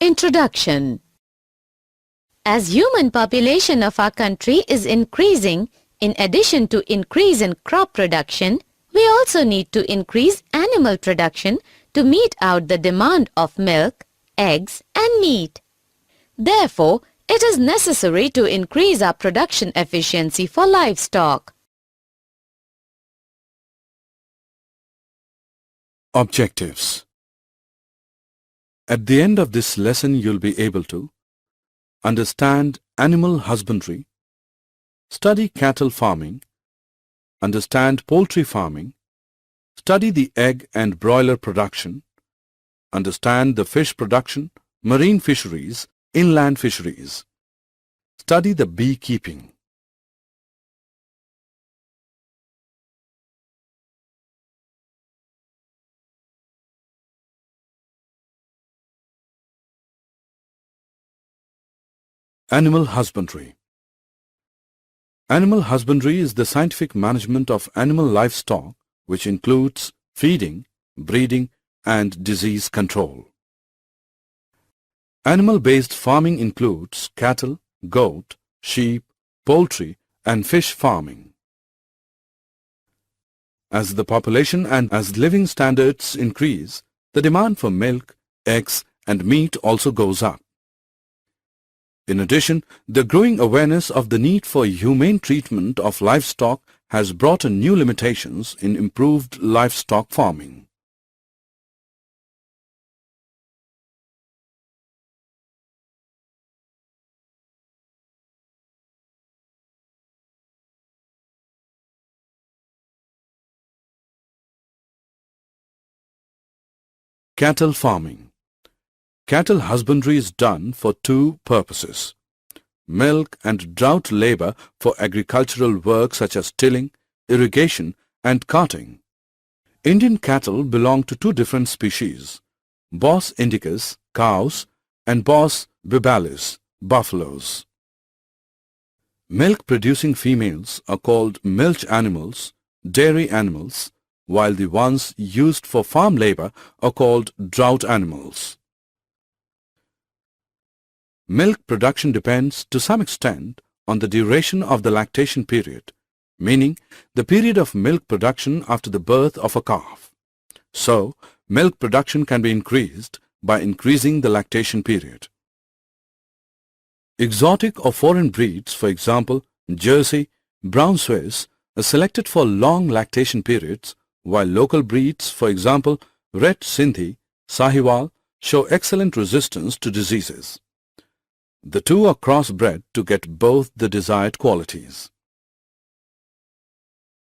Introduction. As human population of our country is increasing, in addition to increase in crop production, we also need to increase animal production to meet out the demand of milk, eggs and meat. Therefore, it is necessary to increase our production efficiency for livestock. Objectives. At the end of this lesson, you'll be able to understand animal husbandry, study cattle farming, understand poultry farming, study the egg and broiler production, understand the fish production, marine fisheries, inland fisheries, study the beekeeping. Animal husbandry. Animal husbandry is the scientific management of animal livestock which includes feeding, breeding and disease control. Animal-based farming includes cattle, goat, sheep, poultry and fish farming. As the population and as living standards increase, the demand for milk, eggs and meat also goes up. In addition, the growing awareness of the need for humane treatment of livestock has brought in new limitations in improved livestock farming. Cattle farming. Cattle husbandry is done for two purposes: milk and drought labor for agricultural work such as tilling, irrigation and carting. Indian cattle belong to two different species, Bos indicus, cows, and Bos bibalis, buffaloes. Milk-producing females are called milch animals, dairy animals, while the ones used for farm labor are called drought animals. Milk production depends to some extent on the duration of the lactation period, meaning the period of milk production after the birth of a calf. So, milk production can be increased by increasing the lactation period. Exotic or foreign breeds, for example, Jersey, Brown Swiss, are selected for long lactation periods, while local breeds, for example, Red Sindhi, Sahiwal, show excellent resistance to diseases. The two are crossbred to get both the desired qualities.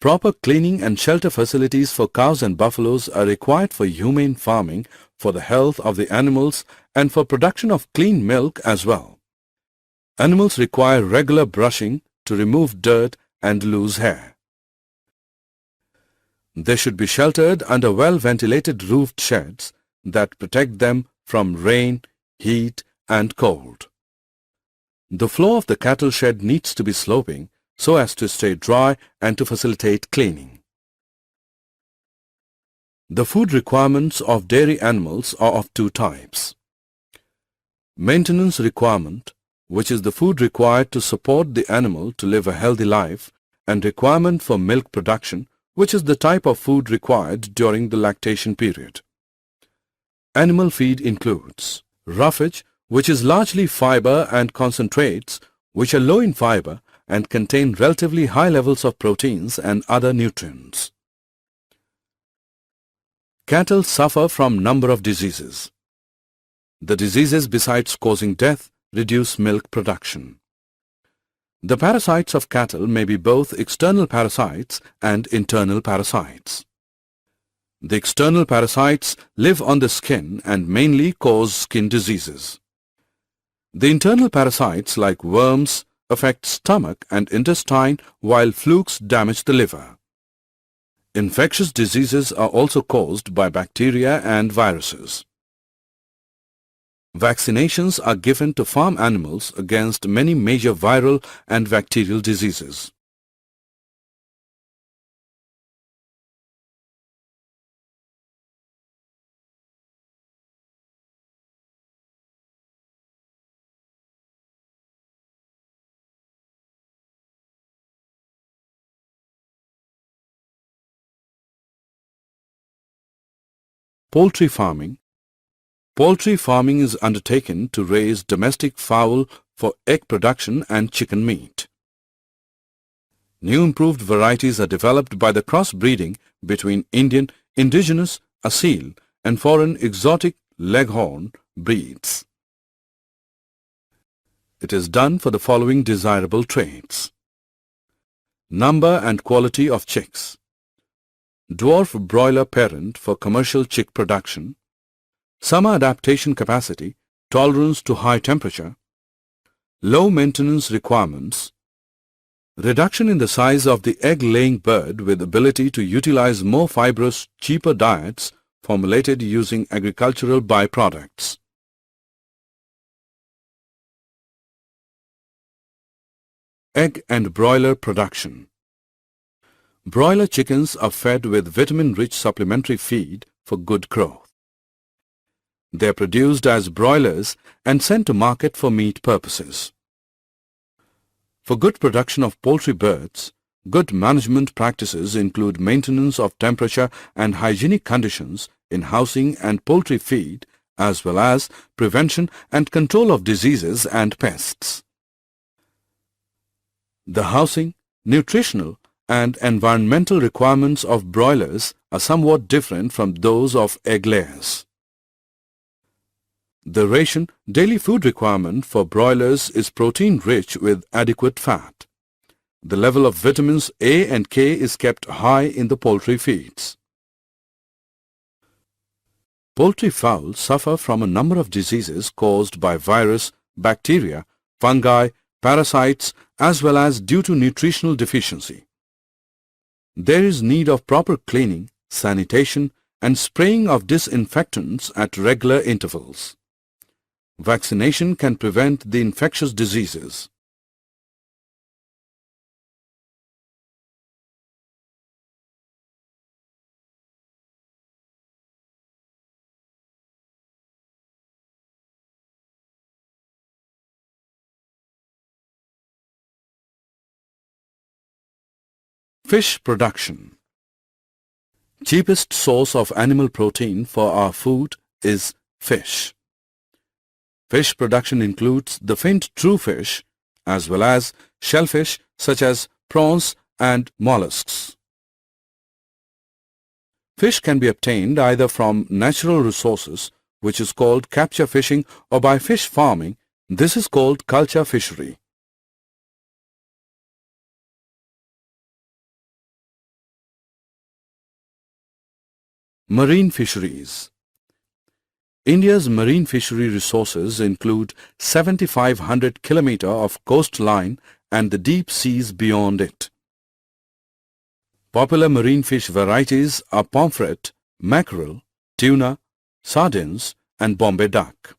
Proper cleaning and shelter facilities for cows and buffaloes are required for humane farming, for the health of the animals and for production of clean milk as well. Animals require regular brushing to remove dirt and loose hair. They should be sheltered under well-ventilated roofed sheds that protect them from rain, heat and cold. The floor of the cattle shed needs to be sloping so as to stay dry and to facilitate cleaning. The food requirements of dairy animals are of two types: maintenance requirement, which is the food required to support the animal to live a healthy life, and requirement for milk production, which is the type of food required during the lactation period. Animal feed includes roughage, which is largely fiber and concentrates, which are low in fiber and contain relatively high levels of proteins and other nutrients. Cattle suffer from number of diseases. The diseases, besides causing death, reduce milk production. The parasites of cattle may be both external parasites and internal parasites. The external parasites live on the skin and mainly cause skin diseases. The internal parasites, like worms, affect stomach and intestine, while flukes damage the liver. Infectious diseases are also caused by bacteria and viruses. Vaccinations are given to farm animals against many major viral and bacterial diseases. Poultry farming. Poultry farming is undertaken to raise domestic fowl for egg production and chicken meat. New improved varieties are developed by the cross-breeding between Indian, indigenous, Asil and foreign exotic Leghorn breeds. It is done for the following desirable traits. Number and quality of chicks. Dwarf broiler parent for commercial chick production. Summer adaptation capacity, tolerance to high temperature. Low maintenance requirements. Reduction in the size of the egg-laying bird with ability to utilize more fibrous, cheaper diets formulated using agricultural byproducts. Egg and broiler production. Broiler chickens are fed with vitamin-rich supplementary feed for good growth. They are produced as broilers and sent to market for meat purposes. For good production of poultry birds, good management practices include maintenance of temperature and hygienic conditions in housing and poultry feed, as well as prevention and control of diseases and pests. The housing, nutritional, and environmental requirements of broilers are somewhat different from those of egg layers. The ration daily food requirement for broilers is protein-rich with adequate fat. The level of vitamins A and K is kept high in the poultry feeds. Poultry fowl suffer from a number of diseases caused by virus, bacteria, fungi, parasites, as well as due to nutritional deficiency. There is need of proper cleaning, sanitation, and spraying of disinfectants at regular intervals. Vaccination can prevent the infectious diseases. Fish production. Cheapest source of animal protein for our food is fish. Fish production includes the finned true fish as well as shellfish such as prawns and mollusks. Fish can be obtained either from natural resources, which is called capture fishing, or by fish farming. This is called culture fishery. Marine fisheries. India's marine fishery resources include 7,500 km of coastline and the deep seas beyond it. Popular marine fish varieties are pomfret, mackerel, tuna, sardines, and Bombay duck.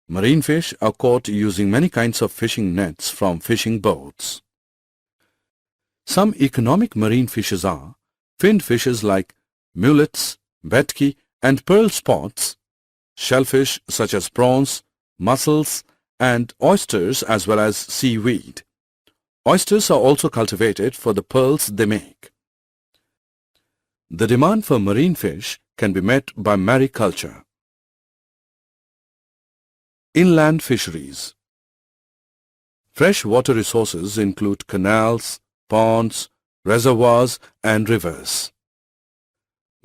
Marine fish are caught using many kinds of fishing nets from fishing boats. Some economic marine fishes are finned fishes like mullets, vetki, and pearl spots, shellfish such as prawns, mussels, and oysters as well as seaweed. Oysters are also cultivated for the pearls they make. The demand for marine fish can be met by mariculture. Inland fisheries. Fresh water resources include canals, ponds, reservoirs, and rivers.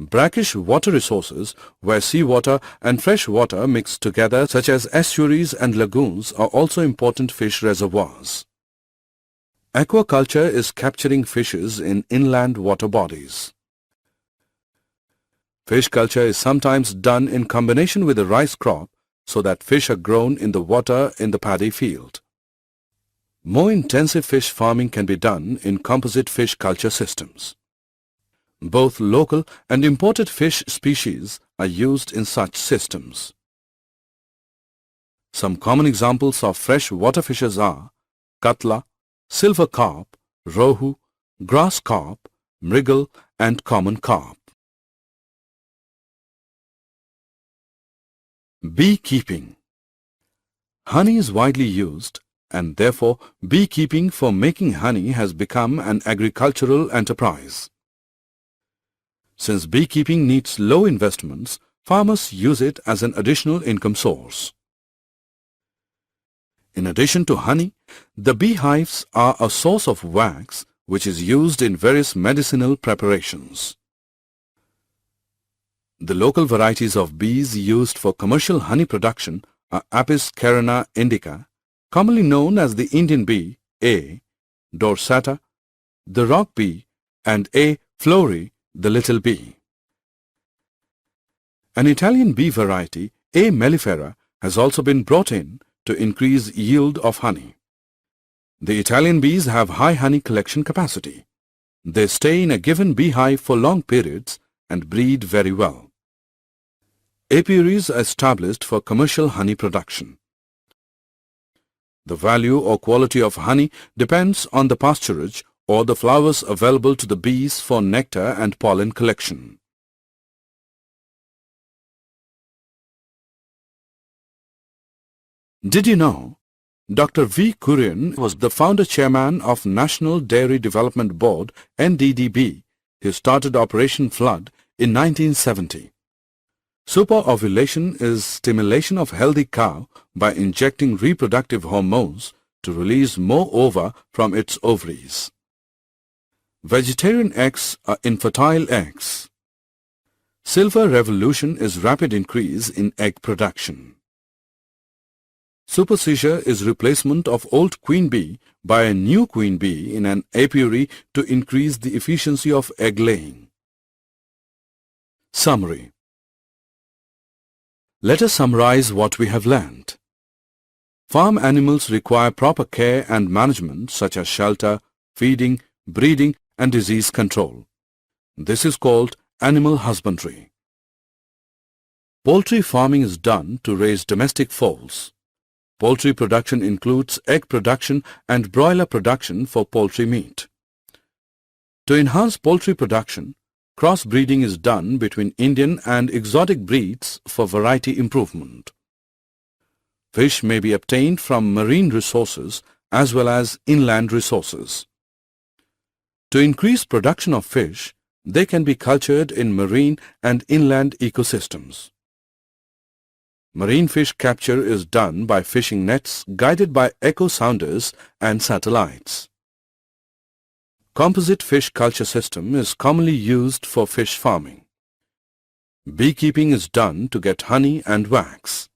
Brackish water resources where seawater and fresh water mix together such as estuaries and lagoons are also important fish reservoirs. Aquaculture is capturing fishes in inland water bodies. Fish culture is sometimes done in combination with the rice crop so that fish are grown in the water in the paddy field. More intensive fish farming can be done in composite fish culture systems. Both local and imported fish species are used in such systems. Some common examples of fresh water fishes are katla, silver carp, rohu, grass carp, mrigal, and common carp. Beekeeping. Honey is widely used, and therefore beekeeping for making honey has become an agricultural enterprise. Since beekeeping needs low investments, farmers use it as an additional income source. In addition to honey, the beehives are a source of wax which is used in various medicinal preparations. The local varieties of bees used for commercial honey production are Apis carina indica, commonly known as the Indian bee, A. dorsata, the rock bee, and A. flori, the little bee. An Italian bee variety, A. mellifera, has also been brought in to increase yield of honey. The Italian bees have high honey collection capacity. They stay in a given beehive for long periods and breed very well. Apiaries are established for commercial honey production. The value or quality of honey depends on the pasturage or the flowers available to the bees for nectar and pollen collection. Did you know Dr. V. Kurian was the founder chairman of National Dairy Development Board NDDB. He started Operation Flood in 1970. Superovulation is stimulation of healthy cow by injecting reproductive hormones to release more ova from its ovaries. Vegetarian eggs are infertile eggs. Silver revolution is rapid increase in egg production. Supersedure is replacement of old queen bee by a new queen bee in an apiary to increase the efficiency of egg laying. Summary. Let us summarize what we have learned. Farm animals require proper care and management such as shelter, feeding, breeding and disease control. This is called animal husbandry. Poultry farming is done to raise domestic fowls. Poultry production includes egg production and broiler production for poultry meat. To enhance poultry production, crossbreeding is done between Indian and exotic breeds for variety improvement. Fish may be obtained from marine resources as well as inland resources. To increase production of fish, they can be cultured in marine and inland ecosystems. Marine fish capture is done by fishing nets guided by echo sounders and satellites. Composite fish culture system is commonly used for fish farming. Beekeeping is done to get honey and wax.